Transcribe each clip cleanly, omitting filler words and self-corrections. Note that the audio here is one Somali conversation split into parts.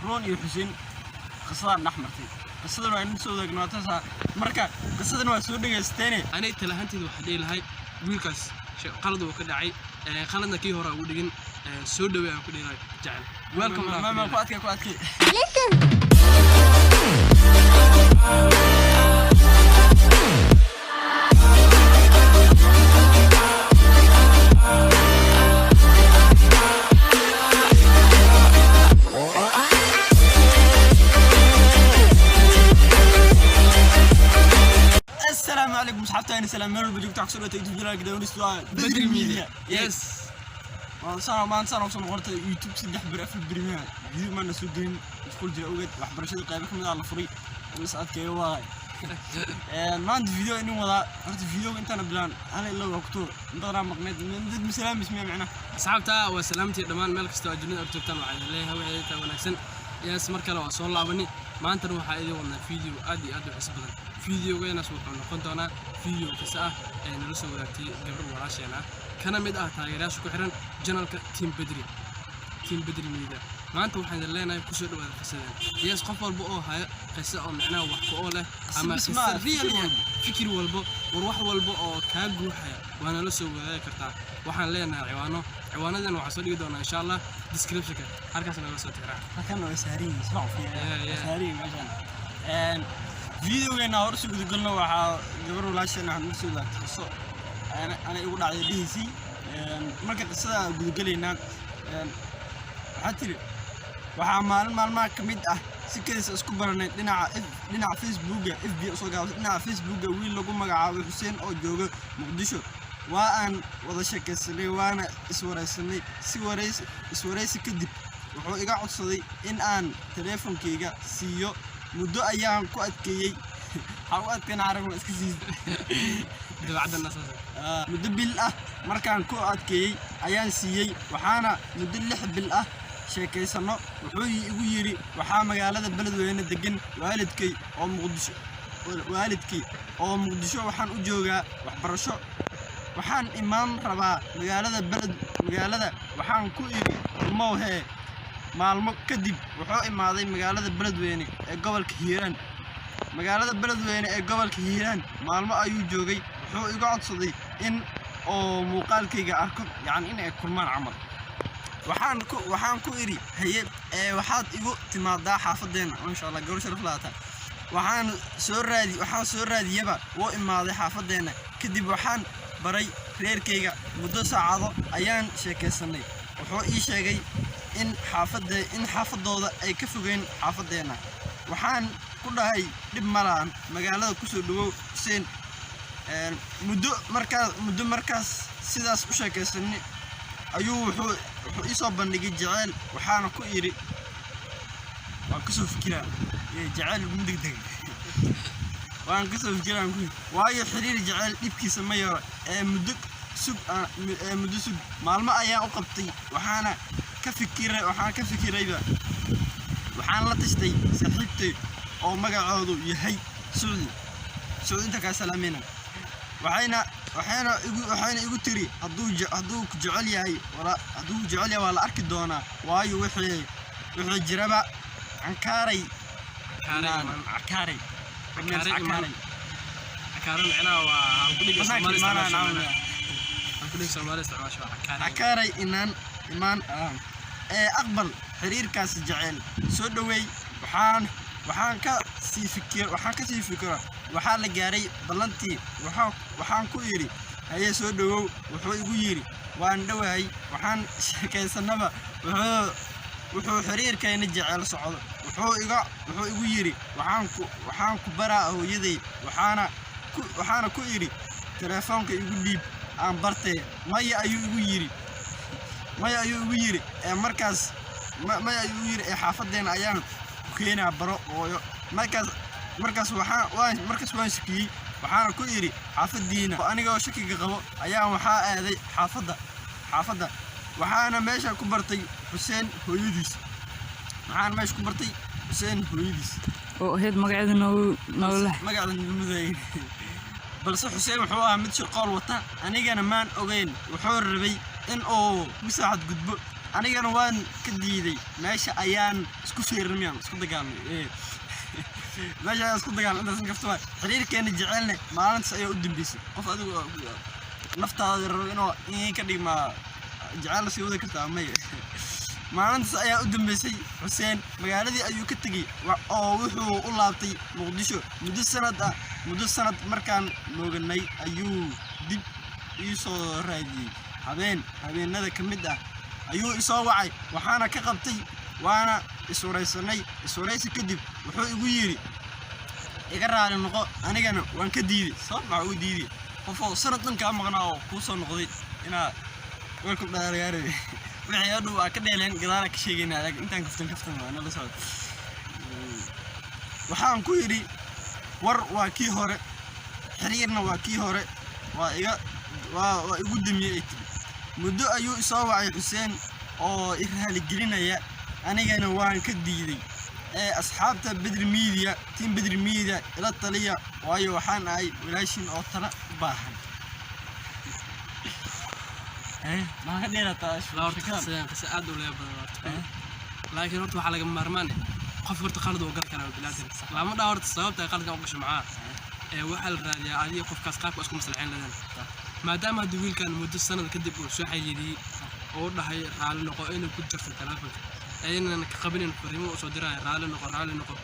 رون iyo Xuseen qasada dhaxmartay qasada waa in soo dagnaatay marka qasada waa soo dhageysteen anay talahanteedu waxa dheelahay wiilkaas qalad uu ka dhacay qaladna kii hore uu dhigin soo dhaweey aan ku dheelay jacayl welcome mama ku adkay السلام عليكم صحبتين سلام مر بجوك تاكسو يوتيوب جلال كده ونستوى بدري ميديا يس ما انسان وصل قرطة يوتيوب سدح برا في البريمير فيديو ما نسودين تدخل جل اوجد وحبرشة قايبك من على فري ونسأل كي واي ما عندي فيديو اني ولا عرفت فيديو انت انا بلان انا الا وقتور انطرا مقنيت من ضد مسلام اسمي معنا اصحابتا وسلامتي دمان ملك استوى جنود اكتبتان وعلى الله وعيدتا ونكسن ياس مركله waa soo laabani maanta waxa ay wadnaa video aad iyo aad u xis badan videogeena soo noqon doona video kisa ah ee nala soo wadaagtay gabar walaasheena kana mid ah taageerayaasha ku xiran channelka Team Bedri Media maanta waxaan leenahay ku soo dhawaada qisadeen yes qof walba oo haya qisa oo macna wax ku oo leh ama fikir walba war wax walba oo ka guuxaya waana la soo wadaagi kartaa waxaan leenahay ciwaanadan waxa soo dhigi doona insha Allah description halkaas naga soo tiraa halkan waa saariin isbaac fiican saariin meeshan videogeena hor soo gudgalno waxa gabar walaasheena aan soo laabtay qiso ana igu dhacday DC marka qisada gudgaleena waxaa waxaa maalmaha ka mid ah si kaliis isku baranay dhinaca Facebook FB soo gaabay dhinaca Facebook wiil lagu magacaabo Xuseen oo jooga Muqdisho waa aan wada sheekaysanay waana iswaraysanay iswaraysi kadib wuxuu iga codsaday in aan teleefankeyga siiyo muddo ayaan ku adkeeyay xawaaadkan aragno iska dabacdan nasaas muddo bil ah markaan ku adkeeyay ayaan siiyay waxaana muddo 6 bil ah sheekaysano wuxuu igu yiri waxa magaalada Beledweyne degan waalidkay oo Muqdisho waxaan u joogaa waxbarasho waxaan imaan rabaa magaalada waxaan ku iri moohe maalmo kadib wuxuu imaaday magaalada Beledweyne ee gobolka Hiiraan maalmo ayuu joogay wuxuu iga codsaday in oo muuqaalkayga arko yani in ay kulmaan camal waxaan ku iri haye waxaad igu timaadaa xaafadeena insha Allah gabar sharaf laata waxaan soo raadiyaba oo imaaday xaafadeena kadib waxaan baray reerkayga muddo saacado ayaan sheekaysanay wuxuu ii sheegay in xaafadooda ay ka fogeen xaafadeena waxaan ku dhahay dib malaan magaalada ku soo dhawow Xuseen muddo markaas sidaas u sheekaysanay ayuu wuxuu ii soo bandhigay jacayl waxaana ku iri waan ka soo fikiraa jacayl muddo waan ka soo fikiraa waayo xiriir jacayl dibkiisa ma yaro muddo sug maalmo ayaan u qabtay waxaan ka fikirayba waxaan la tashtay saaxiibtay oo magacoodu yahay Suudi ka salaamina waxayna igu tiri hadduu ku jecel yahay waa la arki doonaa waayo wixii jiraba ankaaray macna waa ku dhigay Soomaaliya akaaray inaan imaan aqbal xiriirkaas jacayl soo dhaweey waxaan ka sii fikiraa waxaa la gaaray ballantii waxaan ku iri haye soo dhawow wuxuu igu yiri waan dhawahay waxaan sheekaysanaba wuxuu xiriirkayna jacayl socdo wuxuu igu yiri waxaan ku baraa hooyaday waxaana ku iri telefoonka igu dhiib aan bartay maya ayuu igu yiri markaas xaafadeena ayaan ku keenaa baro ooyo markaas waan shakiyay waxaana ku iri xaafadiina anigoo shakiga qabo ayaan waxaa aaday xaafada waxaana meesha ku bartay Xuseen hooyadiis oo ahayd magaceedu magaceedu balse Xuseen wuxuu ahaa mid shaqo wata anigana maan ogeyn wuxuu rabay in uu misaxad gudbo anigana waan ka diiday meesha ayaan isku fiirnayaan isku dagaalnay meesha ayaan isku dagaalnay intaas kafta xiriirkeena jecelne maalintaas ayaa u dambeysay qof adigu naftaada rabo inuu ka dhigma jecel si wada kartaa may maalintaas ayaa u dambeysay Xuseen magaaladii ayuu ka tagay oo wuxuu u laabtay Muqdisho muddo sanad markaan nooganay ayuu dib ii soo raadiyay habeenada ka mid ah ayuu isoo wacay waxaana ka qabtay waana iswaraysi kadib wuxuu igu yiri iga raali noqo anigana waan ka diiday sabab u diiday qofoo sanad dhan ka maqnaa oo ku soo noqday inaa welcome dhaariyare wixii aad u ka dheeleen gadaal ka sheegayna intaan kaftan waa nala socod waxaan ku yiri war waa kii hore xiriirna waa kii hore waa igu damiyay muddo ayuu isoo wacay Xuseen oo i raali gelinaya anigana waan ka diiday asxaabta team Badri Media ila taliya waayo waxaan ahay walaashin oo tala u baahan ma ka dheerataa qisa aad u leeyahay laakiin horta waxa laga maarmaan qof horta qalad oo gal kara bilaadan lama dhaa horta sababta qaladka u gasho macaa waxa la raadiyaa adiga qofkaas qaabka isku maslaxeen ladan maadaama hadda wiilkan muddo sanad kadib uu soo xiriiriyay oo dhahay raali noqo inuu ku jirto telefoonka aynan ka qabinin fariimo oo soo diray raali noqo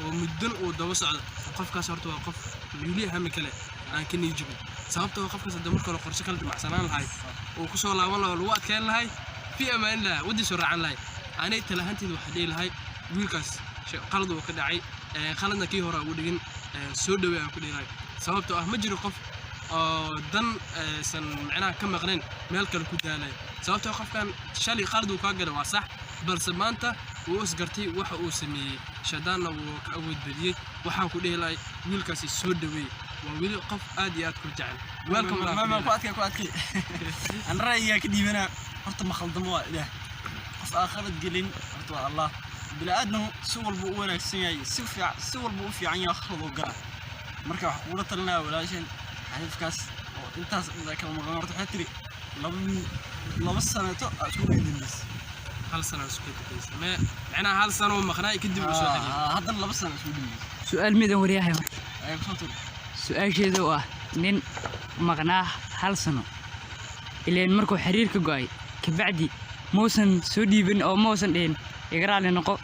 oo muddo uu daba socdo qofkaas horta waa qof wiili hami kale aan ka niijibin sababtoo qofkaas hadda markii hore qorshe kala dimacsanaan lahay oo ku soo laaban lahaa lagu adkeen lahay fi amaan la wadi soo raacan lahay aanay talahanteed waxa dhig lahay wiilkaas qalad uu ka dhacay qaladna kii hore ugu dhigin soo dhaweey aan ku dhigay sababtoo ah ma jiro qof oo dan san macnaha ka maqneen meel kale ku daalay sababtoo qofkan shalay qalad uu ka galay waa sax balse maanta uu isgartay waxa uu sameeyay shadaana uu ka awood badiyay waxaan ku dhigay wiilkaasi soo dhaweey waa wiil qof aad iyo aad ku jecel welcome ma ku adkay an ra'yiga ka diibana horta ma khaldamo waa ilaah qof aakhirad gelin horta waa Allah bilaadan si walba u wanaagsan yahay si walba u fiican yahay khaldoo gala marka wax kula talnaa walaashan xariifkaas oo intaas kala maqan horta waxa tiri laba sanato isku dhigaynas hal sano isku dhigaynas macna hal sano maqnaa kadib uu soo xigay hadan laba sano isku dhigaynas su'aal midan wariyahay ay ku soo su'aasheedu ah nin maqnaa hal sano ileen markuu xiriirka go'ay ka bacdi moosan soo dhiibin oo moosan dheen iga raali noqo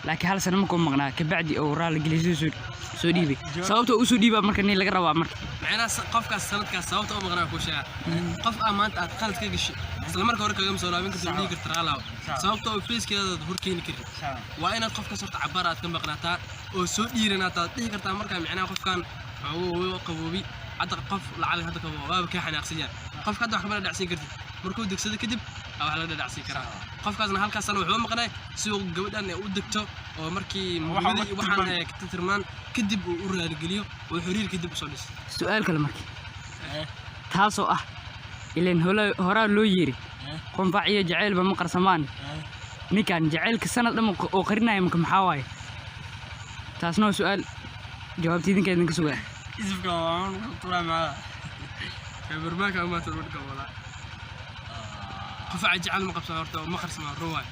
laakiin hal sano markuu maqnaa ka bacdi oo raali gelisay soo dhiibay sababtoo uu soo dhiibaa marka nin laga rabaa marka macna qofkaas sanadkaas sababtoo u maqnaa ku sheega qof amaanta aad qalad ka gashay isla marka hore kaga soo laabin kartaa dhiig kartaa raalaw sababtoo fiiskeeda horkeeni karin waa inaad qofkaas horta cabar aad ka maqnaataa oo soo dhiiranaata dhiig kartaa marka macna qofkan oo qaboobi hadda qof lacag hadda waa ka xanaaqsiya qof hadda wax kala dhacsin kartid markuu degsado kadib wax la dhacsin karaa qofkaasna halkaas sano wuxuu maqnay si uu gabadhan u degto oo markii muhiimada waxaan ka tirmaan kadib uu u raali geliyo oo xiriir kadib soo dhis su'aal kale markii taasoo ah ileen hore loo yiri qonfac iyo jacayl ba ma qarsamaan ninkan jacaylka sanad dhan oo qarinayo maxaa waaye taasna waa su'aal jawaabtiidinka idinka sugaa isifka waan ku turaa ma برماك ما تقول ولا قفع جعل مقبس horta ma qarsama ruwaay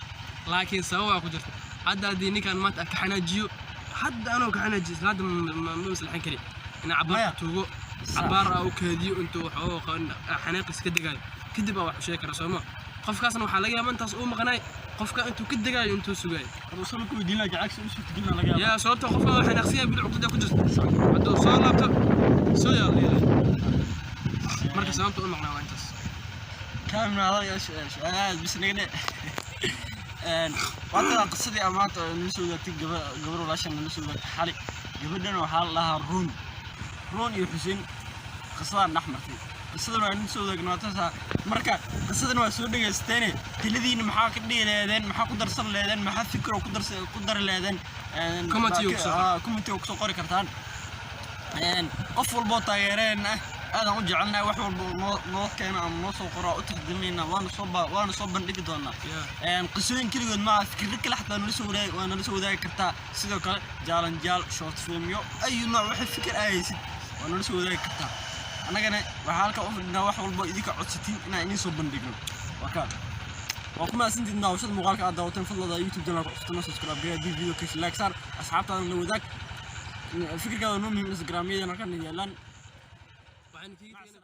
laakiin sababa ku jirta hadda diini kan maanta ka xanaajiyo hadda anoo ka xanaajiyo hadda ma maslaxan kari ina cabar tuugo cabar oo kaadiyo intuu wax xanaaqis ka dagaal kadib wax u sheekay Soomaa qofkaasna waxa laga yaabaa intaas uu maqnay qofka intuu ka dagaal intuu sugay rasuul ku diin la jacayl soo suurtagina laga yaabaa yaa sababta qofka waxa xanaaqsiya bil uqda ku jirta hadda soo laabto soo yaal marka sababta uu maqnaa waa intaas كامل هذا يا شباب بس نقدر وأنا قصدي أمانة نسوي قبل ولا شيء نسوي حالي قبلنا وحال لها رون يحسين قصة نحمر قصدنا نسوي قناتها مركا قصدنا وسودي استنى تلذين محاك دي لذين محاك قدر صل لذين محاك فكر وقدر لذين كومنتي وكسو قاري كرتان قفل بطايرين هذا هو جعلنا وحول نوكينا أم نوصل قراءة تقدمينا وأنا صوب بندق دونا قصين كل يوم ما فكر كل حتى وأنا نسوي ذا كرتا سيدو كلا جال شورت فيلم يو أي نوع واحد فكر أي سيد وأنا نسوي ذا كرتا أنا كنا وحالك أوفر إنه وحول بيديك عصتين إني صوب بندقنا وكان وكما سنتي داوشد مقالك aad daawatan fadlada YouTube channel ku xusna subscribe gaar video kiis like sar asxaabtaada la wadaag fikirkaaga noo muhiim Instagram-yada kan yeelan waxaan